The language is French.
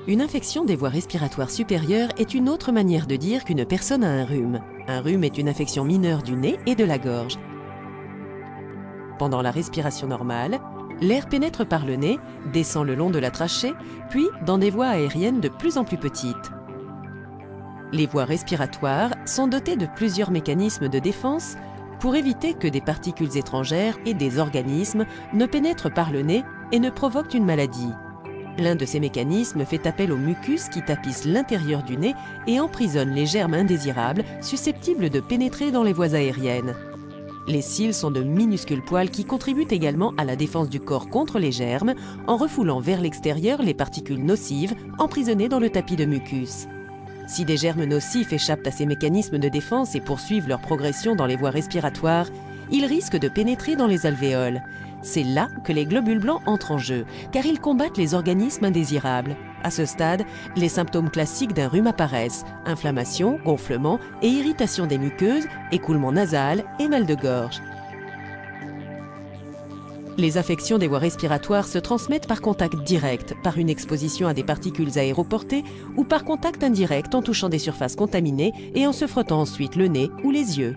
Une infection des voies respiratoires supérieures est une autre manière de dire qu'une personne a un rhume. Un rhume est une infection mineure du nez et de la gorge. Pendant la respiration normale, l'air pénètre par le nez, descend le long de la trachée, puis dans des voies aériennes de plus en plus petites. Les voies respiratoires sont dotées de plusieurs mécanismes de défense pour éviter que des particules étrangères et des organismes ne pénètrent par le nez et ne provoquent une maladie. L'un de ces mécanismes fait appel au mucus qui tapisse l'intérieur du nez et emprisonne les germes indésirables susceptibles de pénétrer dans les voies aériennes. Les cils sont de minuscules poils qui contribuent également à la défense du corps contre les germes en refoulant vers l'extérieur les particules nocives emprisonnées dans le tapis de mucus. Si des germes nocifs échappent à ces mécanismes de défense et poursuivent leur progression dans les voies respiratoires, ils risquent de pénétrer dans les alvéoles. C'est là que les globules blancs entrent en jeu, car ils combattent les organismes indésirables. À ce stade, les symptômes classiques d'un rhume apparaissent: inflammation, gonflement et irritation des muqueuses, écoulement nasal et mal de gorge. Les infections des voies respiratoires se transmettent par contact direct, par une exposition à des particules aéroportées ou par contact indirect en touchant des surfaces contaminées et en se frottant ensuite le nez ou les yeux.